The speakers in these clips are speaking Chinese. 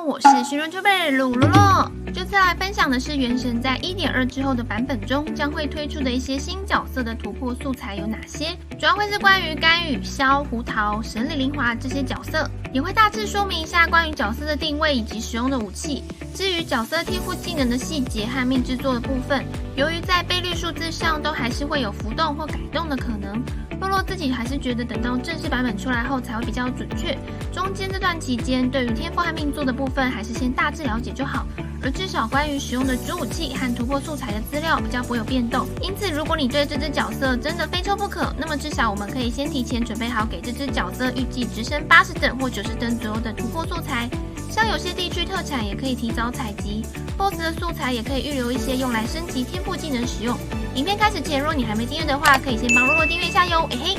我是新人 YouTuber 鲁鲁洛。这次来分享的是原神在 1.2 之后的版本中将会推出的一些新角色的突破素材有哪些，主要会是关于甘雨、萧、胡桃、神里灵华这些角色，也会大致说明一下关于角色的定位以及使用的武器。至于角色天赋技能的细节和命制作的部分，由于在倍率数字上都还是会有浮动或改动的可能，洛洛自己还是觉得等到正式版本出来后才会比较准确。中间这段期间，对于天赋和命做的部分，还是先大致了解就好。而至少关于使用的主武器和突破素材的资料比较不会有变动。因此，如果你对这只角色真的非抽不可，那么至少我们可以先提前准备好给这只角色预计直升80等或90等左右的突破素材。像有些地区特产也可以提早采集 ，BOSS 的素材也可以预留一些用来升级天赋技能使用。影片开始前，若你还没订阅的话，可以先帮洛洛订阅一下哟，嘿嘿。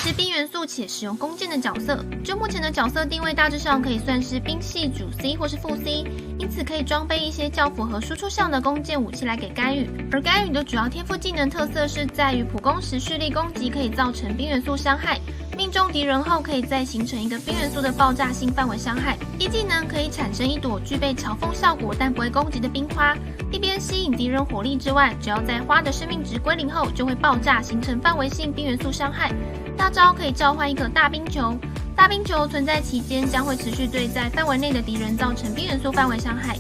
是冰元素且使用弓箭的角色，就目前的角色定位大致上可以算是兵系主 C 或是副 C， 因此可以装备一些较符合输出项的弓箭武器来给甘雨。而甘雨的主要天赋技能特色是在于普攻时蓄力攻击可以造成冰元素伤害，命中敌人后可以再形成一个冰元素的爆炸性范围伤害。一技能可以产生一朵具备嘲讽效果但不会攻击的冰花，一边吸引敌人火力之外，只要在花的生命值归0后就会爆炸形成范围性冰元素伤害。大招可以召唤一个大冰球，大冰球存在期间将会持续对在范围内的敌人造成冰元素范围伤害。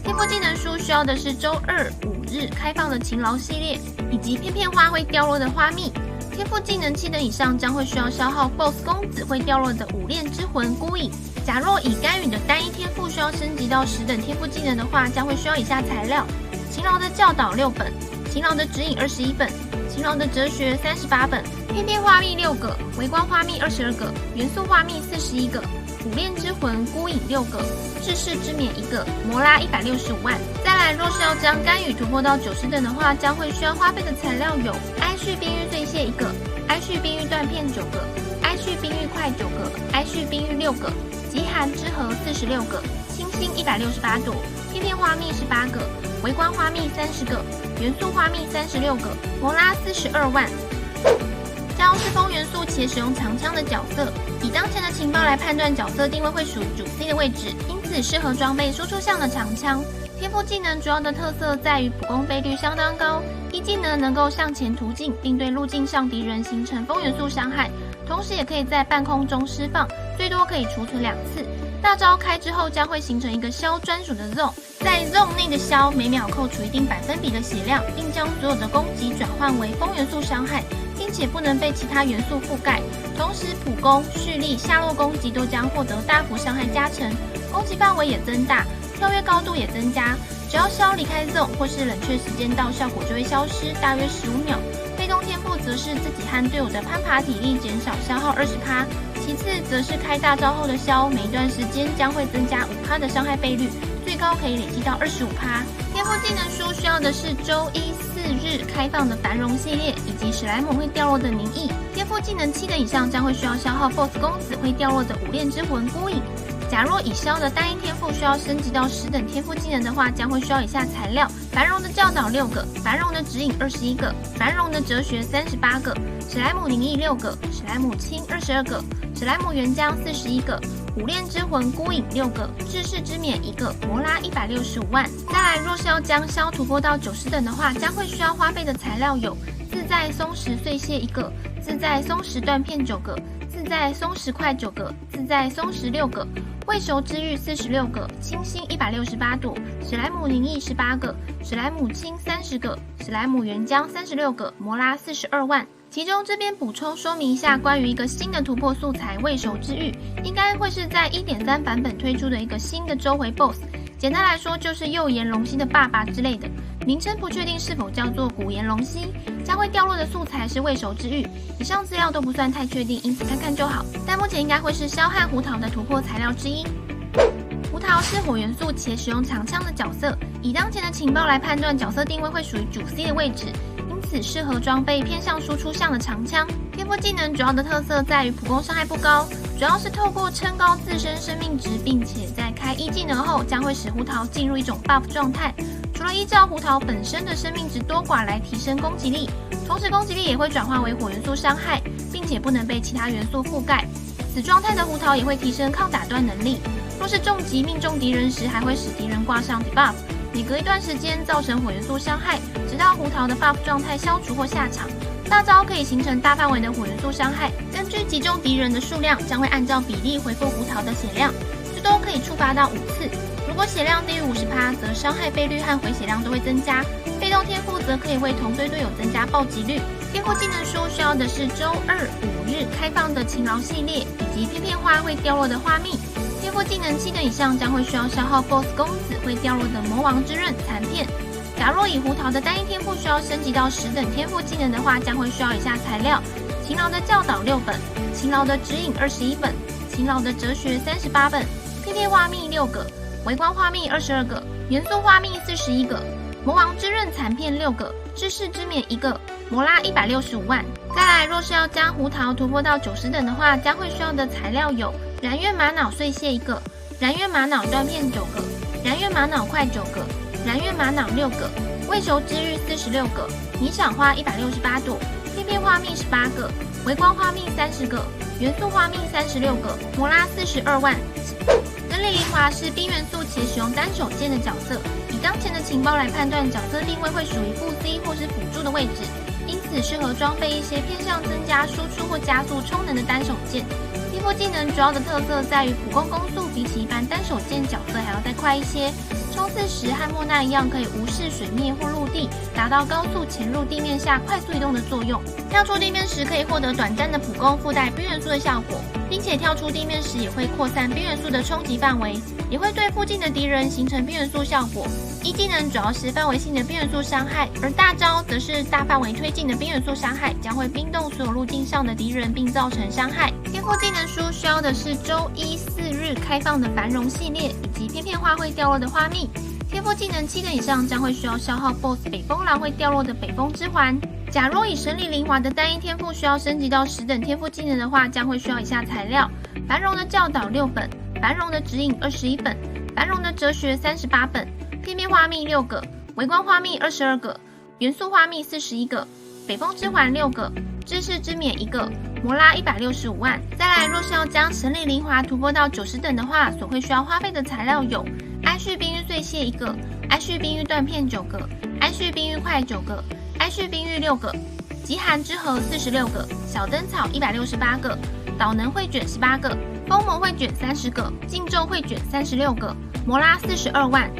天赋技能书需要的是周2、5日开放的勤劳系列，以及片片花会掉落的花蜜。天赋技能7等以上将会需要消耗 BOSS 公子会掉落的五炼之魂孤影。假若以甘雨的单一天赋需要升级到10等天赋技能的话，将会需要以下材料：勤劳的教导6本，勤劳的指引21本，勤劳的哲学38本，片片花蜜6个，微光花蜜22个，元素花蜜41个，五炼之魂孤影6个，治世之冕1个，摩拉165万。再来，若是要将甘雨突破到90等的话，将会需要花费的材料有哀绪冰玉碎屑1个，哀绪冰玉断片9个，哀绪冰玉块9个，哀绪冰玉6个，极寒之河46个，清新168朵，片片花蜜18个，微光花蜜30个，元素花蜜36个，摩拉42万。萧是风元素且使用长枪的角色，以当前的情报来判断角色定位会属主 C 的位置，因此适合装备输出项的长枪。天赋技能主要的特色在于普攻倍率相当高，一技能能够向前突进，并对路径上敌人形成风元素伤害，同时也可以在半空中释放，最多可以储存2次。大招开之后将会形成一个萧专属的 zone， 在 zone 内的萧每秒扣除一定百分比的血量，并将所有的攻击转换为风元素伤害，并且不能被其他元素覆盖。同时普攻、蓄力、下落攻击都将获得大幅伤害加成，攻击范围也增大，跳跃高度也增加。只要萧离开 zone 或是冷却时间到，效果就会消失，大约15秒。被动天赋则是自己和队友的攀爬体力减少消耗20%，其次则是开大招后的萧，每一段时间将会增加5%的伤害倍率，最高可以累积到25%。天赋技能书需要的是周1、4日开放的繁荣系列，以及史莱姆会掉落的凝意。天赋技能7等以上将会需要消耗 BOSS 公子会掉落的五炼之魂孤影。假若以萧的单一天赋需要升级到10等天赋技能的话，将会需要以下材料：繁荣的教导6个，繁荣的指引21个，繁荣的哲学38个，史莱姆灵异6个，史莱姆清22个，史莱姆原浆41个，五炼之魂孤影6个，治世之冕1个，摩拉165万。再来，若是要将萧突破到90等的话，将会需要花费的材料有自在松石碎屑1个，自在松石断片9个，自在松石块9个，自在松石6个，未熟之玉46个，清新168朵，史莱姆灵异18个，史莱姆清30个，史莱姆原浆36个，摩拉42万。其中这边补充说明一下关于一个新的突破素材未熟之玉，应该会是在 1.3 版本推出的一个新的周回 BOSS， 简单来说就是右岩龙蜥的爸爸之类的，名称不确定是否叫做古岩龙蜥，将会掉落的素材是未熟之玉，以上资料都不算太确定，因此看看就好，但目前应该会是萧和胡桃的突破材料之一。胡桃是火元素且使用长枪的角色，以当前的情报来判断角色定位会属于主 C 的位置，因此适合装备偏向输出项的长枪。天赋技能主要的特色在于普攻伤害不高，主要是透过撑高自身生命值，并且在开一技能后将会使胡桃进入一种 buff 状态，除了依照胡桃本身的生命值多寡来提升攻击力，同时攻击力也会转化为火元素伤害，并且不能被其他元素覆盖。此状态的胡桃也会提升抗打断能力。若是重击命中敌人时，还会使敌人挂上 debuff， 每隔一段时间造成火元素伤害，直到胡桃的 buff 状态消除或下场。大招可以形成大范围的火元素伤害，根据击中敌人的数量，将会按照比例回复胡桃的血量，最多可以触发到5次。如果血量低于50%，则伤害倍率和回血量都会增加。被动天赋则可以为同队队友增加暴击率。天赋技能书需要的是周2、5日开放的勤劳系列，以及片片花会掉落的花蜜。天赋技能7等以上将会需要消耗 BOSS 公子会掉落的魔王之刃残片。假若以胡桃的单一天赋需要升级到10等天赋技能的话，将会需要以下材料：勤劳的教导6本，勤劳的指引21本，勤劳的哲学38本，片片花蜜6个，微光花蜜22个，元素花蜜41个，魔王之刃残片6个，知识之冕1个，摩拉165万。再来，若是要将胡桃突破到90等的话，将会需要的材料有：燃月玛瑙碎屑1个，燃月玛瑙断片9个，燃月玛瑙块9个，燃月玛瑙6个，未熟之玉46个，迷赏花168朵，片片花蜜18个，微光花蜜30个，元素花蜜36个，摩拉42万。神里灵华是冰元素且使用单手剑的角色，以当前的情报来判断角色定位会属于副 C 或是辅助的位置，因此适合装备一些偏向增加输出或加速充能的单手剑。天赋技能主要的特色在于普攻攻速比起一般单手剑角色还要再快一些，冲刺时和莫娜一样可以无视水面或陆地，达到高速潜入地面下快速移动的作用。跳出地面时可以获得短暂的普攻附带冰元素的效果，并且跳出地面时也会扩散冰元素的冲击范围，也会对附近的敌人形成冰元素效果。一技能主要是范围性的冰元素伤害，而大招则是大范围推进的冰元素伤害，将会冰冻所有路径上的敌人并造成伤害。天赋技能书需要的是周1、4日开放的繁荣系列，以及片片花会掉落的花蜜。天赋技能7等以上将会需要消耗 BOSS 北风狼会掉落的北风之环。假若以神里灵华的单一天赋需要升级到10等天赋技能的话，将会需要以下材料：繁荣的教导6本，繁荣的指引21本，繁荣的哲学38本，片片花蜜6个，微光花蜜22个，元素花蜜41个，北风之环6个，知识之冕1个，摩拉165万。再来，若是要将神里灵华突破到90等的话，所会需要花费的材料有：哀绪冰玉碎屑1个，哀绪冰玉断片9个，哀绪冰玉块9个，哀绪冰玉6个，极寒之河46个，小灯草168个，导能绘卷18个，风魔绘卷30个，禁咒绘卷36个，摩拉42万。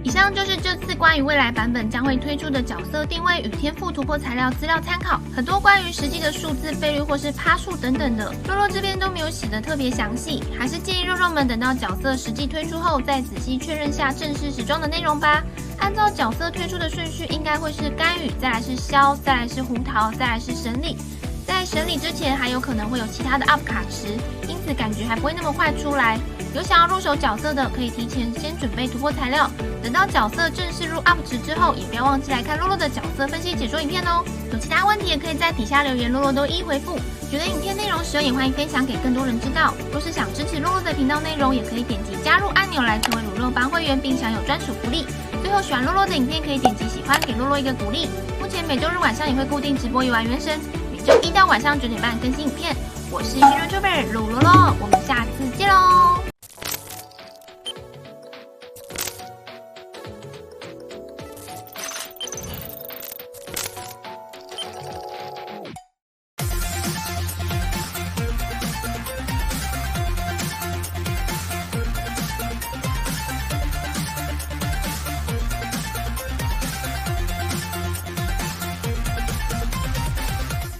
以上就是这次关于未来版本将会推出的角色定位与天赋突破材料资料参考，很多关于实际的数字倍率或是趴数等等的，肉肉这边都没有写得特别详细，还是建议肉肉们等到角色实际推出后再仔细确认下正式时装的内容吧。按照角色推出的顺序，应该会是甘雨，再来是萧，再来是胡桃，再来是神里。在神里之前还有可能会有其他的 UP 卡池，因此感觉还不会那么快出来。有想要入手角色的，可以提前先准备突破材料，等到角色正式入 UP 池之后，也不要忘记来看洛洛的角色分析解说影片哦。有其他问题也可以在底下留言，洛洛都一一回复。觉得影片内容实用，也欢迎分享给更多人知道。若是想支持洛洛的频道内容，也可以点击加入按钮来成为卤肉帮会员，并享有专属福利。最后，喜欢洛洛的影片可以点击喜欢，给洛洛一个鼓励。目前每周日晚上也会固定直播游玩原神，每周1到晚上9点半更新影片。我是新人 YouTuber 鲁罗罗，我们下次见喽。